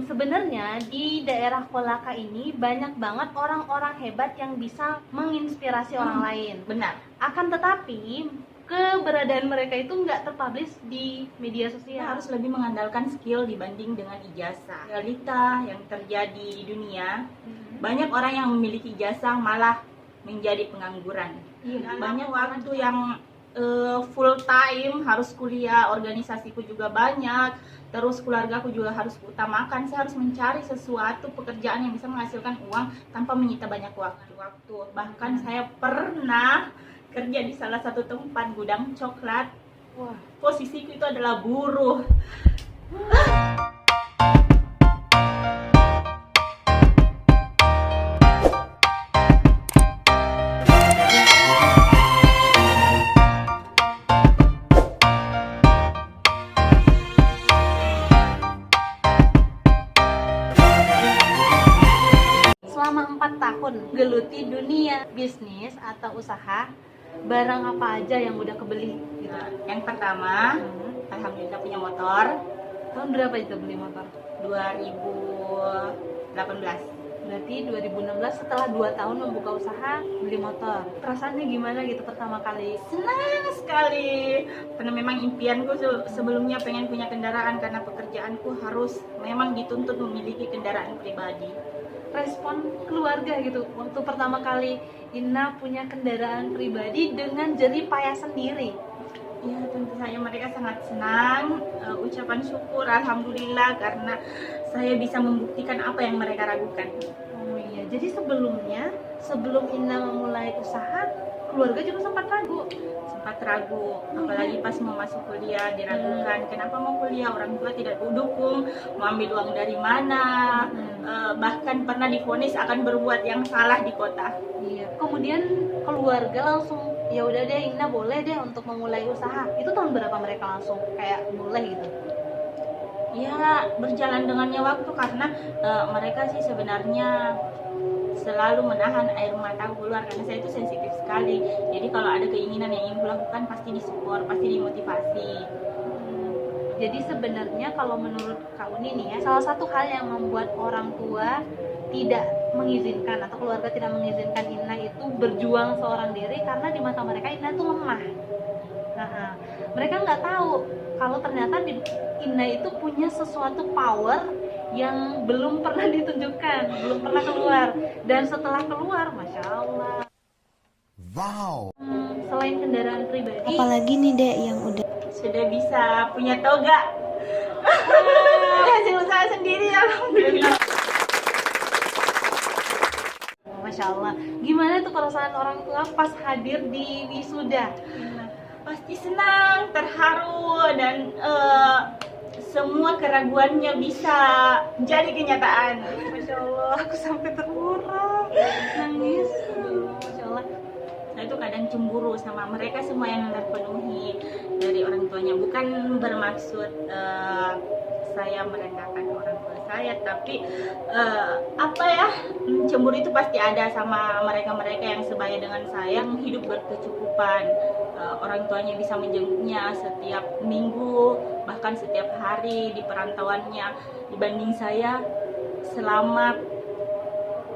Sebenarnya di daerah Kolaka ini banyak banget orang-orang hebat yang bisa menginspirasi orang lain. Benar. Akan tetapi keberadaan mereka itu nggak terpublish di media Kita sosial. harus lebih mengandalkan skill dibanding dengan ijazah. Realita yang terjadi di dunia, banyak orang yang memiliki ijazah malah menjadi pengangguran. Iya. Banyak waktu yang full time harus kuliah, organisasiku juga banyak, terus keluargaku juga harus utamakan. Saya harus mencari sesuatu pekerjaan yang bisa menghasilkan uang tanpa menyita banyak waktu. Bahkan saya pernah kerja di salah satu tempat gudang coklat. Wah, Posisiku itu adalah buruh. selama 4 tahun geluti dunia bisnis atau usaha, barang apa aja yang udah kebeli gitu? Nah, yang pertama, alhamdulillah punya motor. Tahun berapa itu beli motor? 2018. Berarti 2016 setelah 2 tahun membuka usaha beli motor. Perasaannya gimana gitu pertama kali? Senang sekali, karena memang impianku sebelumnya pengen punya kendaraan, karena pekerjaanku harus memang dituntut memiliki kendaraan pribadi. Respon keluarga gitu waktu pertama kali Ina punya kendaraan pribadi dengan jerih payah sendiri. Ya, tentu saja mereka sangat senang, ucapan syukur alhamdulillah karena saya bisa membuktikan apa yang mereka ragukan. Oh iya, jadi sebelum Ina memulai usaha, keluarga juga sempat ragu. Sempat ragu, apalagi pas mau masuk kuliah diragukan, kenapa mau kuliah, orang tua tidak dukung, mau ambil uang dari mana, bahkan pernah divonis akan berbuat yang salah di kota. Iya. Kemudian keluarga langsung ya udah deh Ina boleh deh untuk memulai usaha. Itu tahun berapa mereka langsung kayak boleh gitu? Ya, berjalan dengannya waktu karena mereka sih sebenarnya selalu menahan air mata keluar karena saya itu sensitif sekali. Jadi kalau ada keinginan yang ingin kulakukan pasti disupport, pasti dimotivasi. Jadi sebenarnya kalau menurut Kak Uni nih ya, salah satu hal yang membuat orang tua tidak mengizinkan atau keluarga tidak mengizinkan Ina itu berjuang seorang diri karena di mata mereka Ina itu lemah. Nah, mereka nggak tahu kalau ternyata Ina itu punya sesuatu power yang belum pernah ditunjukkan, belum pernah keluar. Dan setelah keluar, Masya Allah. Wow. Selain kendaraan pribadi, Apalagi nih Dek yang udah Sudah bisa punya toga. Hasil usaha sendiri alhamdulillah. Masya Allah. Gimana tuh perasaan orang tua pas hadir di wisuda? Pasti senang, terharu, dan semua keraguannya bisa jadi kenyataan. Masya Allah, aku sampai terharu, nangis. Masya Allah. Saya itu kadang cemburu sama mereka semua yang terpenuhi dari orang tuanya. Bukan bermaksud saya merendahkan orang tua saya, tapi cemburu itu pasti ada sama mereka-mereka yang sebaya dengan saya, yang hidup berkecukupan. Orang tuanya bisa menjenguknya setiap minggu, bahkan setiap hari di perantauannya, dibanding saya selama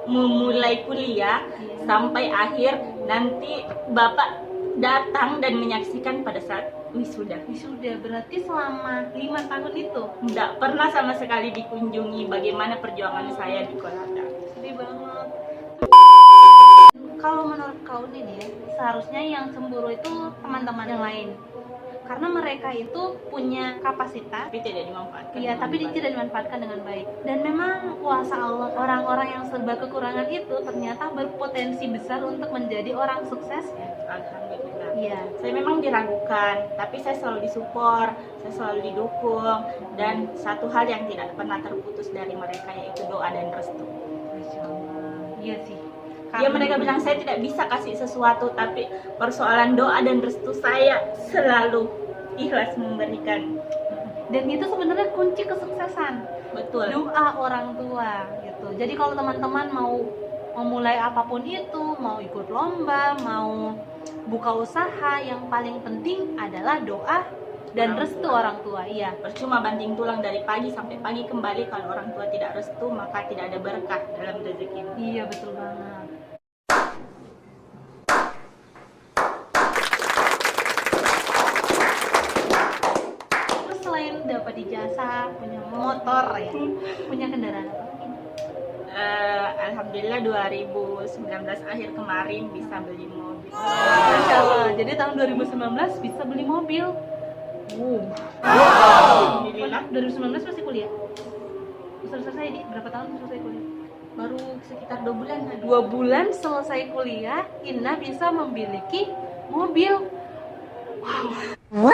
memulai kuliah sampai akhir, nanti bapak datang dan menyaksikan pada saat wisuda. Wisuda berarti selama 5 tahun itu Tidak pernah sama sekali dikunjungi bagaimana perjuangan saya di Kolaka. sedih banget. Kalau menurut kau nih ya, seharusnya yang cemburu itu teman-teman yang lain, karena mereka itu punya kapasitas. Tapi tidak dimanfaatkan. Iya, tapi tidak dimanfaatkan dengan baik. Dan memang kuasa Allah, orang-orang yang serba kekurangan itu ternyata berpotensi besar untuk menjadi orang sukses. Alhamdulillah. Iya. Saya memang diragukan, tapi saya selalu disupport, saya selalu didukung, dan satu hal yang tidak pernah terputus dari mereka yaitu doa dan restu. Masya Allah. Iya sih. Ya, mereka bilang saya tidak bisa kasih sesuatu, tapi persoalan doa dan restu saya selalu ikhlas memberikan. Dan itu sebenarnya kunci kesuksesan. Betul. Doa orang tua gitu. Jadi kalau teman-teman mau memulai apapun itu, mau ikut lomba, mau buka usaha, yang paling penting adalah doa dan restu orang tua. Iya, Percuma banting tulang dari pagi sampai pagi kembali, kalau orang tua tidak restu maka tidak ada berkah dalam rezeki. iya betul banget. Terus selain dapat ijazah, punya motor ya, punya kendaraan apa lagi? Alhamdulillah 2019 akhir kemarin bisa beli mobil. Masya Allah, jadi tahun 2019 bisa beli mobil. Alhamdulillah 2019 masih kuliah? Selesai di berapa tahun selesai kuliah? baru sekitar 2 bulan. 2 bulan selesai kuliah, Inna bisa memiliki mobil. Wow.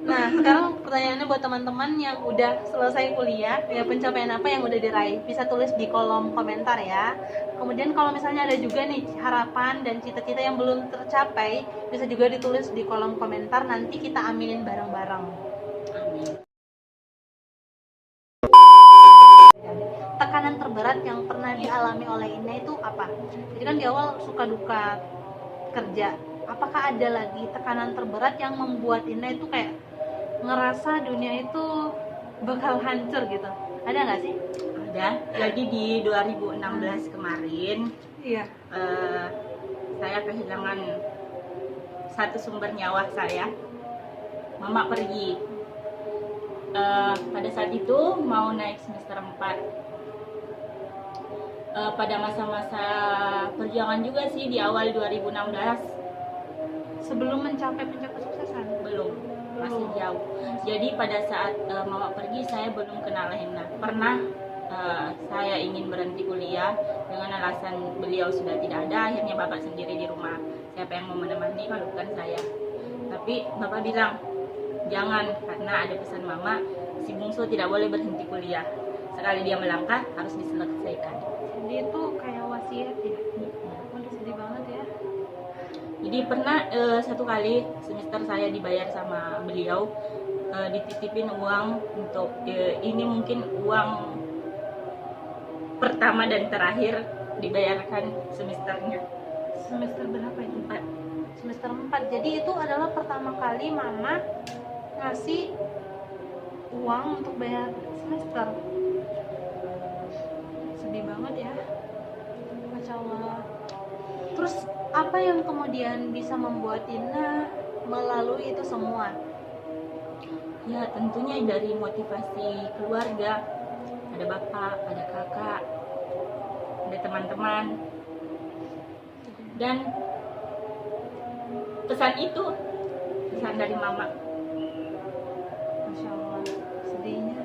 Nah, sekarang pertanyaannya buat teman-teman yang udah selesai kuliah, ya pencapaian apa yang udah diraih? Bisa tulis di kolom komentar ya. Kemudian kalau misalnya ada juga nih harapan dan cita-cita yang belum tercapai, bisa juga ditulis di kolom komentar, nanti kita aminin bareng-bareng. Amin. Tekanan terberat yang pernah dialami oleh Inna itu apa? Jadi kan di awal suka duka kerja. Apakah ada lagi tekanan terberat yang membuat Inna itu kayak ngerasa dunia itu bakal hancur gitu? Ada nggak sih? Ada. Jadi di 2016 kemarin Iya. saya kehilangan satu sumber nyawa saya. Mama pergi. Pada saat itu mau naik semester 4. Pada masa-masa perjuangan juga sih di awal 2016. Sebelum mencapai puncak kesuksesan. Belum, masih jauh. Jadi pada saat mama pergi saya belum kenal Hena. Pernah saya ingin berhenti kuliah dengan alasan beliau sudah tidak ada, akhirnya bapak sendiri di rumah. Siapa yang mau menemani kalau bukan saya? Tapi bapak bilang jangan, karena ada pesan mama, si bungsu tidak boleh berhenti kuliah. Sekali dia melangkah harus diselesaikan. Jadi itu kayak wasiat ya. Waduh, sedih banget ya. Jadi pernah satu kali semester saya dibayar sama beliau, dititipin uang untuk ini mungkin uang pertama dan terakhir dibayarkan semesternya. Semester berapa itu? 4. Semester 4. Jadi itu adalah pertama kali mama ngasih uang untuk bayar semester. Sedih banget ya. Masya Allah. Terus apa yang kemudian bisa membuat Inna melalui itu semua? Ya tentunya dari motivasi keluarga, ada bapak, ada kakak, ada teman-teman, dan pesan itu pesan dari mama. Masya Allah, sedihnya.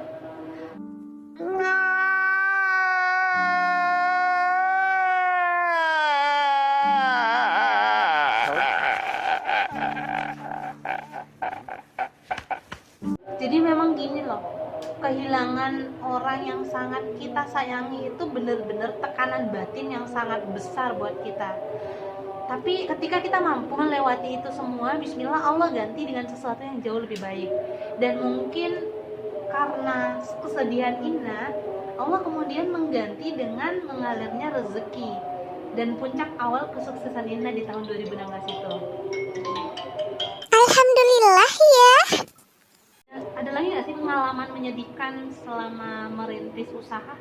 Jadi memang gini loh, kehilangan orang yang sangat kita sayangi itu benar-benar tekanan batin yang sangat besar buat kita. Tapi ketika kita mampu melewati itu semua, bismillah Allah ganti dengan sesuatu yang jauh lebih baik. Dan mungkin karena kesedihan Inna, Allah kemudian mengganti dengan mengalirnya rezeki. Dan puncak awal kesuksesan Inna di tahun 2016 itu. Alhamdulillah ya. Ada lagi nggak sih pengalaman menyedihkan selama merintis usaha?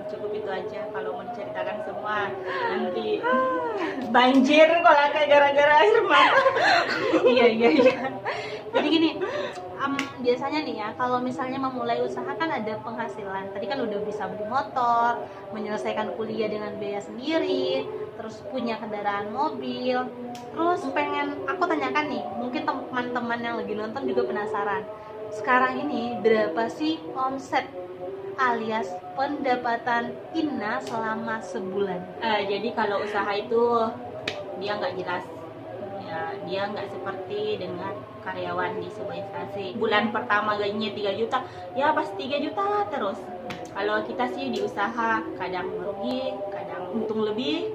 Cukup itu aja. Kalau mau diceritakan semua nanti banjir kalau kayak gara-gara air mata. Iya. Jadi gini, biasanya nih ya, kalau misalnya memulai usaha kan ada penghasilan. Tadi kan udah bisa beli motor, menyelesaikan kuliah dengan biaya sendiri, terus punya kendaraan mobil. Terus aku tanyakan nih, mungkin teman-teman yang lagi nonton juga penasaran. Sekarang ini berapa sih omset alias pendapatan Inna selama sebulan? Jadi kalau usaha itu dia nggak jelas. Ya, dia nggak seperti dengan karyawan di sebuah instansi. Bulan pertama gajinya 3 juta, ya pasti 3 juta terus. Kalau kita sih di usaha kadang merugi, kadang untung lebih.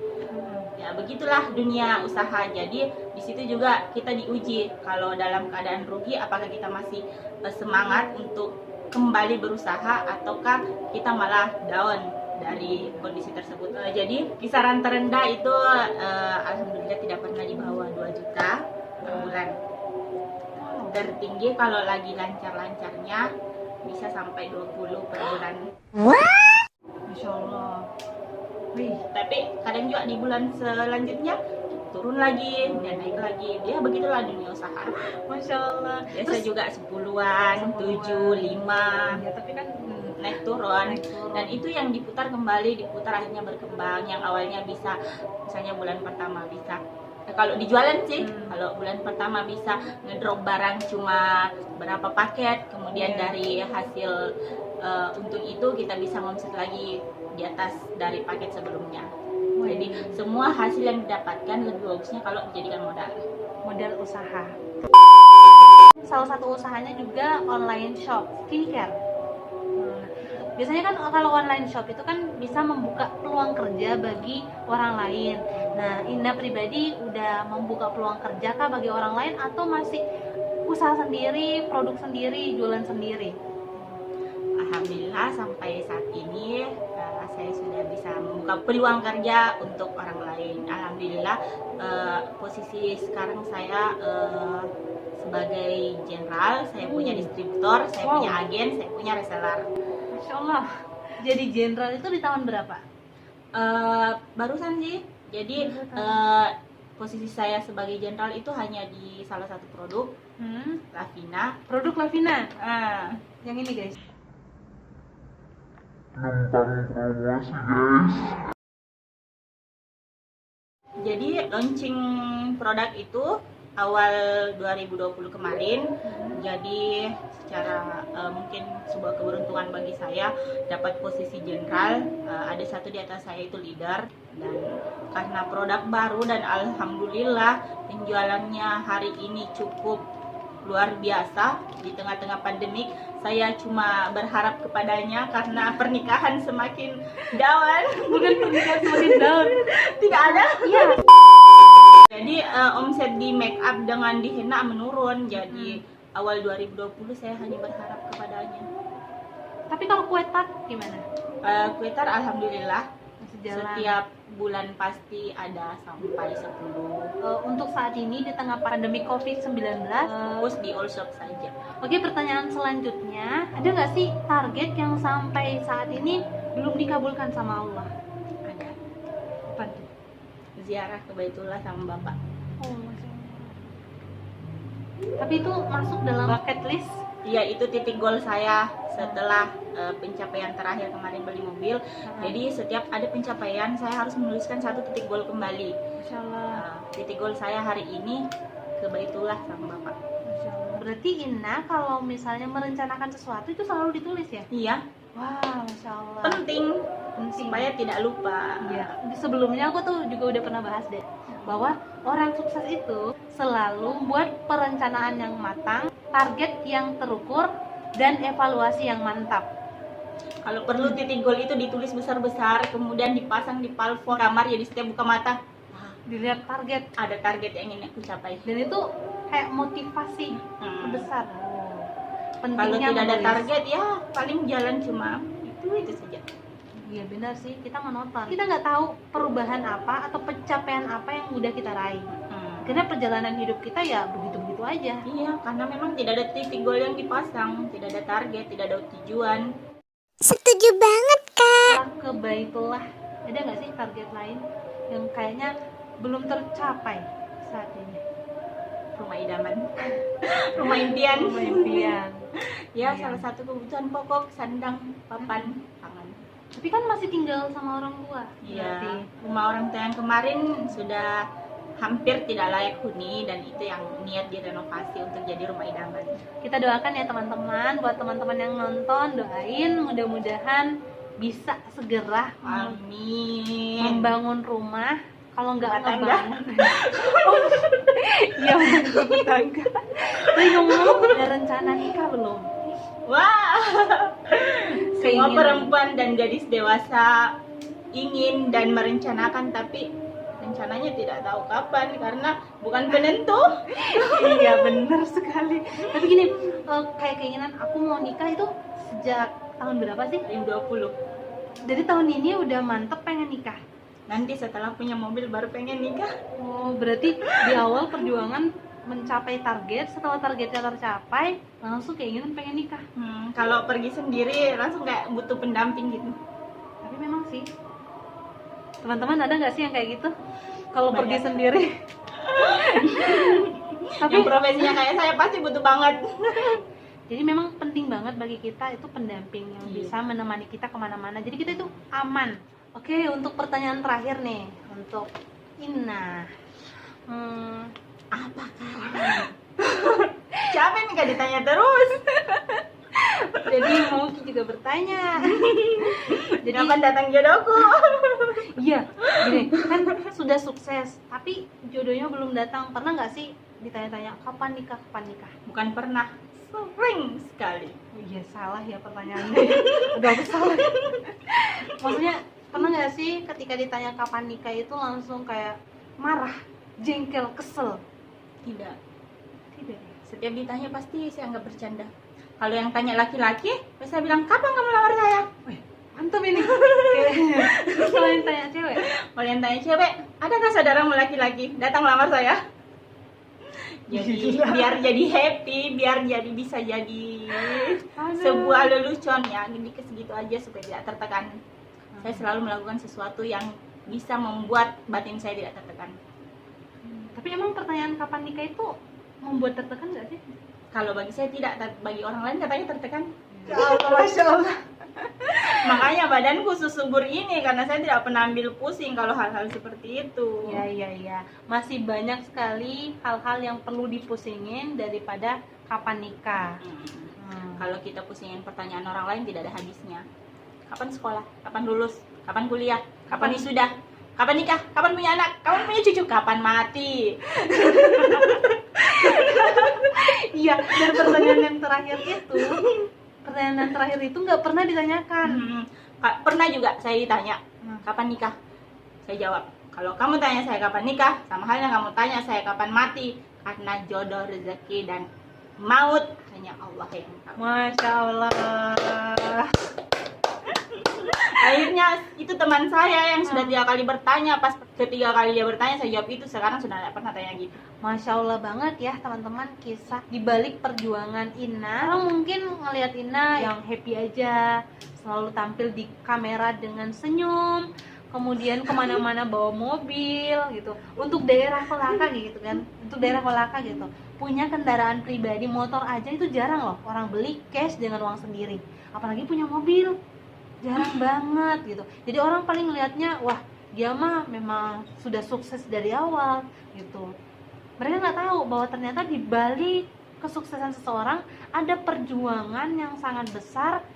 Ya begitulah dunia usaha. Jadi di situ juga kita diuji. Kalau dalam keadaan rugi, apakah kita masih semangat untuk kembali berusaha ataukah kita malah down dari kondisi tersebut. Jadi kisaran terendah itu alhamdulillah tidak pernah di bawah 2 juta per bulan. tertinggi kalau lagi lancar-lancarnya bisa sampai 20 per bulan. Masya Allah. Wih, Tapi kadang juga di bulan selanjutnya turun lagi, kemudian naik lagi. Ya begitulah dunia usaha. Masya Allah. Biasa juga 10-an, 7, 5, Ya, tapi kan naik turun. naik turun. Dan itu yang diputar kembali, diputar akhirnya berkembang. Yang awalnya bisa, misalnya bulan pertama bisa, kalau dijualan sih, kalau bulan pertama bisa ngedrop barang cuma berapa paket, kemudian Iya. dari hasil untung itu kita bisa ngomset lagi di atas dari paket sebelumnya. Wih, Jadi semua hasil yang didapatkan lebih bagusnya kalau dijadikan modal. modal usaha. Salah satu usahanya juga online shop skincare. Biasanya kan kalau online shop itu kan bisa membuka peluang kerja bagi orang lain. Nah, Indah pribadi udah membuka peluang kerja kah bagi orang lain atau masih usaha sendiri, produk sendiri, jualan sendiri? Alhamdulillah sampai saat ini saya sudah bisa membuka peluang kerja untuk orang lain. Alhamdulillah posisi sekarang saya sebagai jenderal, saya punya distributor, saya Wow. punya agen, saya punya reseller. Masya Allah. Jadi jenderal itu di tahun berapa? Barusan sih, jadi Barusan. posisi saya sebagai jenderal itu hanya di salah satu produk Lavina. Produk Lavina. Ah, Yang ini guys. Numpang promosi guys. Jadi launching produk itu awal 2020 kemarin. Jadi secara mungkin sebuah keberuntungan bagi saya dapat posisi jenderal. Ada satu di atas saya itu leader, dan karena produk baru dan alhamdulillah penjualannya hari ini cukup luar biasa di tengah-tengah pandemik. Saya cuma berharap kepadanya karena pernikahan semakin down. Bukan pernikahan semakin down. Tidak ada. Iya. Jadi omset di make up dengan di henna menurun. Jadi awal 2020 saya hanya berharap kepadanya. Tapi kalau kue tart gimana? Kue tart alhamdulillah Masih jalan. setiap bulan pasti ada sampai 10. Untuk saat ini di tengah pandemi COVID-19, Fokus di all shop saja. oke, pertanyaan selanjutnya, ada nggak sih target yang sampai saat ini belum dikabulkan sama Allah? Ada Apa tuh? ziarah ke Baitullah sama Bapak. Oh, Masya Allah. Tapi itu masuk dalam bucket list? Iya, itu titik goal saya setelah pencapaian terakhir kemarin beli mobil. Jadi setiap ada pencapaian saya harus menuliskan satu titik goal kembali. Masya Allah. Titik goal saya hari ini ke Baitullah sama Bapak. Masya Allah. Berarti Inna kalau misalnya merencanakan sesuatu itu selalu ditulis ya? Iya, Wah, Masya Allah. penting Penting. supaya tidak lupa. Iya. Sebelumnya aku tuh juga udah pernah bahas deh bahwa orang sukses itu selalu buat perencanaan yang matang, target yang terukur, dan evaluasi yang mantap. Kalau perlu titik goal itu ditulis besar-besar, kemudian dipasang di plafon kamar, ya di setiap buka mata Dilihat target, ada target yang ingin aku capai. dan itu kayak motivasi Hmm. besar. Kalau Pentingnya tidak ada menulis. target ya paling jalan cuma itu saja. Iya benar sih, kita monoton. Kita nggak tahu perubahan apa atau pencapaian apa yang udah kita raih. Karena perjalanan hidup kita ya begitu-begitu aja. Iya, karena memang tidak ada titik goal yang dipasang, tidak ada target, tidak ada tujuan. Setuju banget, Kak. Setelah ke Baitullah, ada nggak sih target lain yang kayaknya belum tercapai saat ini? Rumah idaman, rumah impian. Rumah impian. Ya, Iya. salah satu kebutuhan pokok, sandang, papan, pangan. Tapi kan masih tinggal sama orang tua. Iya, Berarti. rumah orang tua yang kemarin sudah hampir tidak layak huni, dan itu yang niat direnovasi untuk jadi rumah idaman. Kita doakan ya teman-teman, buat teman-teman yang nonton, doain mudah-mudahan bisa segera Amin. membangun rumah. Kalau nggak Rumah tangga. ngebangun, iya rumah tangga. Tapi ngomong ada rencana nikah belum? Wah, semua Keinginan. perempuan dan gadis dewasa ingin dan merencanakan, tapi rencananya tidak tahu kapan karena bukan penentu. Iya benar sekali. Tapi gini, kayak keinginan aku mau nikah itu sejak tahun berapa sih? 2020. Dari tahun ini udah mantep pengen nikah. Nanti setelah punya mobil baru pengen nikah. Oh berarti di awal perjuangan mencapai target, setelah targetnya tercapai langsung keinginan pengen nikah. Kalau pergi sendiri langsung kayak butuh pendamping gitu. Tapi memang sih, teman-teman ada nggak sih yang kayak gitu? Kalau Banyak. pergi sendiri. Tapi Yang profesinya kayak saya pasti butuh banget. jadi memang penting banget bagi kita itu pendamping yang Iya. bisa menemani kita kemana-mana. Jadi kita itu aman. Oke, untuk pertanyaan terakhir nih untuk Inna. Siapa yang gak ditanya terus? Jadi Moki juga bertanya. Jadi Kapan datang jodohku? iya, gini kan sudah sukses, tapi jodohnya belum datang. Pernah nggak sih ditanya-tanya kapan nikah, kapan nikah? Bukan pernah, sering sekali. Oh iya, salah ya pertanyaannya. Udah aku salah. Maksudnya pernah nggak sih ketika ditanya kapan nikah itu langsung kayak marah, jengkel, kesel? Tidak. Tidak. Setiap ditanya pasti saya anggap bercanda. Kalau yang tanya laki-laki, saya bilang kapan kamu lamar saya? Mantap ini. Kayak kalau yang tanya cewek, Kalau yang tanya cewek, adakah saudaramu laki-laki datang lamar saya? Jadi biar jadi happy, biar jadi bisa jadi Aduh. sebuah lelucon ya, dikit segitu aja supaya tidak tertekan. Saya selalu melakukan sesuatu yang bisa membuat batin saya tidak tertekan. Tapi emang pertanyaan kapan nikah itu membuat tertekan nggak sih? Kalau bagi saya tidak, bagi orang lain katanya tertekan. Ya Allah, Masya Allah. Makanya badanku susubur ini karena saya tidak pernah ambil pusing kalau hal-hal seperti itu. Iya. Masih banyak sekali hal-hal yang perlu dipusingin daripada kapan nikah. Kalau kita pusingin pertanyaan orang lain tidak ada habisnya. Kapan sekolah? Kapan lulus? Kapan kuliah? Kapan wisuda? Kapan nikah? Kapan punya anak? Kapan punya cucu? Kapan mati? Iya, dan pertanyaan yang terakhir itu nggak pernah ditanyakan. Pernah juga saya ditanya, kapan nikah? Saya jawab, kalau kamu tanya saya kapan nikah, sama halnya kamu tanya saya kapan mati. Karena jodoh, rezeki, dan maut hanya Allah yang tahu. Masya Allah. Akhirnya itu teman saya yang sudah 3 kali bertanya, pas ketiga kali dia bertanya saya jawab itu, sekarang sudah tidak pernah tanya gitu. Masya Allah banget ya teman-teman, kisah dibalik perjuangan Ina. Orang mungkin ngelihat Ina yang happy aja, selalu tampil di kamera dengan senyum, kemudian kemana-mana bawa mobil gitu. Untuk daerah Kolaka gitu kan, untuk daerah Kolaka gitu, punya kendaraan pribadi, motor aja itu jarang loh orang beli cash dengan uang sendiri, apalagi punya mobil. Jarang banget gitu. Jadi orang paling ngelihatnya, wah dia mah memang sudah sukses dari awal gitu. Mereka nggak tahu bahwa ternyata di balik kesuksesan seseorang ada perjuangan yang sangat besar,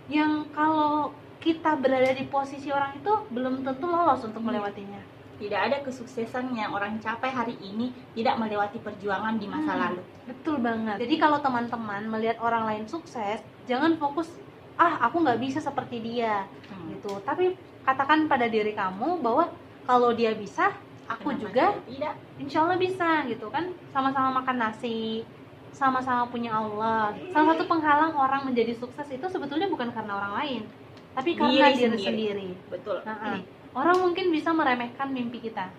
yang kalau kita berada di posisi orang itu belum tentu lolos untuk melewatinya. Tidak ada kesuksesan yang orang capai hari ini tidak melewati perjuangan di masa lalu. Betul banget. Jadi kalau teman-teman melihat orang lain sukses, jangan fokus, aku nggak bisa seperti dia gitu. Tapi katakan pada diri kamu bahwa kalau dia bisa, aku Kenapa juga saya tidak? insya Allah bisa gitu kan. Sama-sama makan nasi, sama-sama punya Allah. Salah satu penghalang orang menjadi sukses itu sebetulnya bukan karena orang lain, tapi karena diri sendiri. Betul. Orang mungkin bisa meremehkan mimpi kita,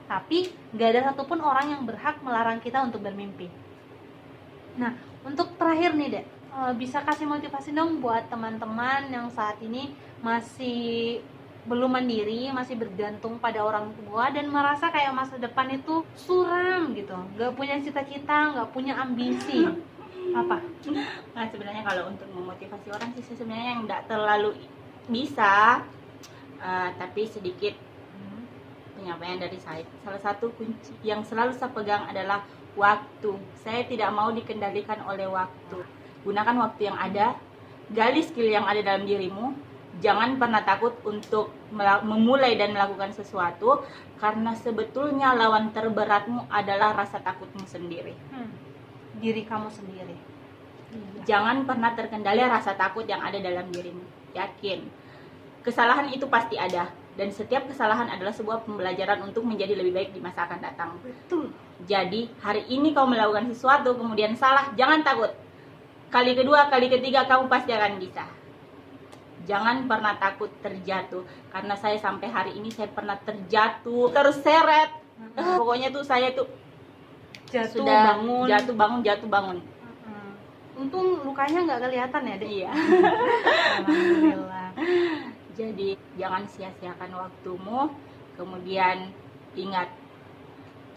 tapi nggak ada satupun orang yang berhak melarang kita untuk bermimpi. Nah, untuk terakhir nih Dek, bisa kasih motivasi dong buat teman-teman yang saat ini masih belum mandiri, masih bergantung pada orang tua dan merasa kayak masa depan itu suram gitu, nggak punya cita-cita, nggak punya ambisi. Apa? Nah, sebenarnya kalau untuk memotivasi orang sih saya sebenarnya yang nggak terlalu bisa, tapi sedikit penyampaian dari saya. Salah satu kunci yang selalu saya pegang adalah waktu. Saya tidak mau dikendalikan oleh waktu. Gunakan waktu yang ada, gali skill yang ada dalam dirimu. Jangan pernah takut untuk memulai dan melakukan sesuatu, karena sebetulnya lawan terberatmu adalah rasa takutmu sendiri. Diri kamu sendiri. Jangan pernah terkendali rasa takut yang ada dalam dirimu. Yakin, kesalahan itu pasti ada, dan setiap kesalahan adalah sebuah pembelajaran untuk menjadi lebih baik di masa akan datang. Betul. Jadi hari ini kau melakukan sesuatu kemudian salah, jangan takut. Kali kedua, kali ketiga kamu pasti akan bisa. Jangan pernah takut terjatuh, karena saya sampai hari ini saya pernah terjatuh, terseret. Pokoknya tuh saya tuh Jatuh, sudah bangun. jatuh bangun. Untung lukanya nggak kelihatan ya, Dek? Iya. Alhamdulillah. Jadi jangan sia-siakan waktumu. Kemudian ingat,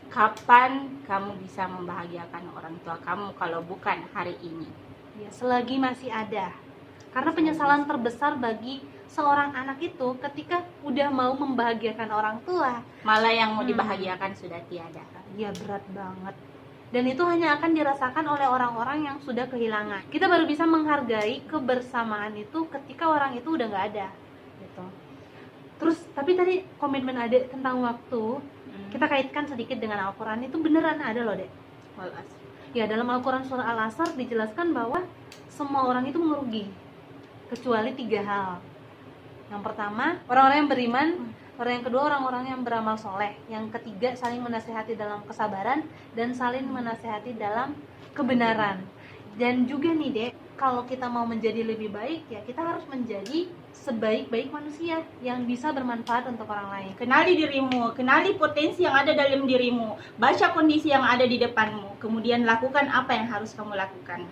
kapan kamu bisa membahagiakan orang tua kamu kalau bukan hari ini? Ya, selagi masih ada. Karena penyesalan terbesar bagi seorang anak itu ketika udah mau membahagiakan orang tua, Malah yang mau dibahagiakan sudah tiada. ya berat banget. Dan itu hanya akan dirasakan oleh orang-orang yang sudah kehilangan. Kita baru bisa menghargai kebersamaan itu ketika orang itu udah nggak ada, gitu. Terus, tapi tadi komitmen Adek tentang waktu, kita kaitkan sedikit dengan Al-Quran, itu beneran ada loh, Dek. Walas. Ya, dalam Al-Quran surah Al-Asr dijelaskan bahwa semua orang itu merugi kecuali 3 hal. Yang pertama, orang-orang yang beriman. Orang yang kedua, orang-orang yang beramal soleh. Yang ketiga, saling menasehati dalam kesabaran dan saling menasehati dalam kebenaran. Dan juga nih, Dek, kalau kita mau menjadi lebih baik, ya kita harus menjadi sebaik-baik manusia yang bisa bermanfaat untuk orang lain. Kenali dirimu, kenali potensi yang ada dalam dirimu, baca kondisi yang ada di depanmu, kemudian lakukan apa yang harus kamu lakukan.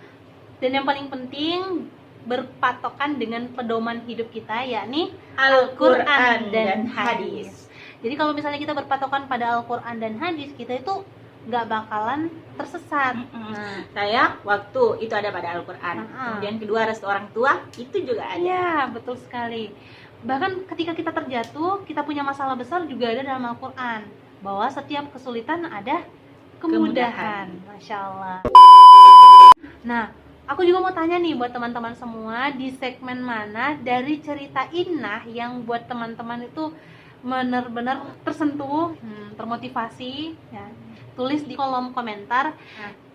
Dan yang paling penting, berpatokan dengan pedoman hidup kita, yakni Al-Quran dan hadis. Jadi kalau misalnya kita berpatokan pada Al-Quran dan hadis, kita itu nggak bakalan tersesat. Kayak waktu itu ada pada Al-Quran. Kemudian kedua, restu orang tua itu juga ada. Iya, betul sekali. Bahkan ketika kita terjatuh, kita punya masalah besar juga ada dalam Al-Quran, bahwa setiap kesulitan ada kemudahan. Masya Allah. Nah, aku juga mau tanya nih buat teman-teman semua, di segmen mana dari cerita Inah yang buat teman-teman itu benar-benar tersentuh, termotivasi, ya. Tulis di kolom komentar.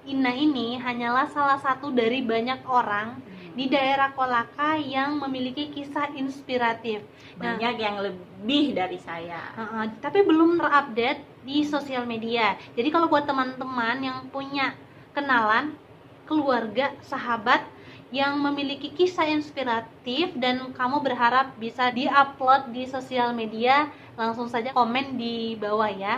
Inah ini hanyalah salah satu dari banyak orang di daerah Kolaka yang memiliki kisah inspiratif. Banyak yang lebih dari saya. Tapi belum terupdate di sosial media. Jadi kalau buat teman-teman yang punya kenalan, keluarga, sahabat yang memiliki kisah inspiratif dan kamu berharap bisa diupload di sosial media, langsung saja komen di bawah ya.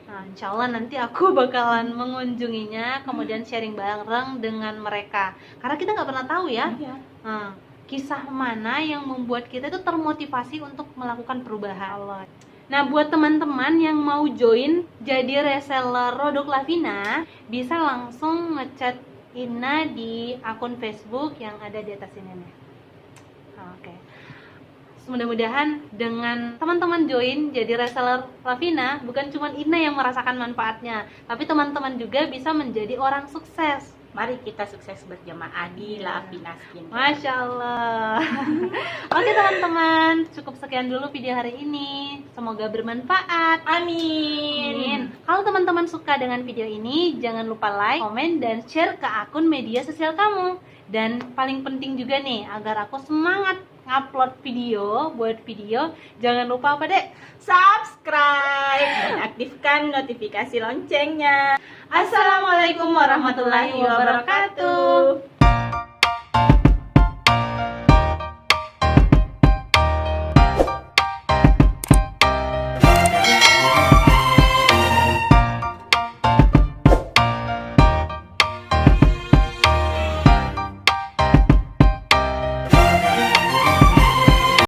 Nah, insya Allah nanti aku bakalan mengunjunginya, kemudian sharing bareng dengan mereka. Karena kita nggak pernah tahu ya, kisah mana yang membuat kita itu termotivasi untuk melakukan perubahan. Nah, buat teman-teman yang mau join jadi reseller produk Lavina, bisa langsung ngechat Ina di akun Facebook yang ada di atas ini nih. Oke. Mudah-mudahan dengan teman-teman join jadi reseller Lavina, bukan cuma Ina yang merasakan manfaatnya, tapi teman-teman juga bisa menjadi orang sukses. Mari kita sukses berjamaah di Lavina Skin. Masya Allah. Oke teman-teman, cukup sekian dulu video hari ini. Semoga bermanfaat. Amin. Kalau teman-teman suka dengan video ini, jangan lupa like, komen, dan share ke akun media sosial kamu. Dan paling penting juga nih, agar aku semangat ngupload video, buat video, jangan lupa apa dek? Subscribe dan aktifkan notifikasi loncengnya. Assalamualaikum warahmatullahi wabarakatuh.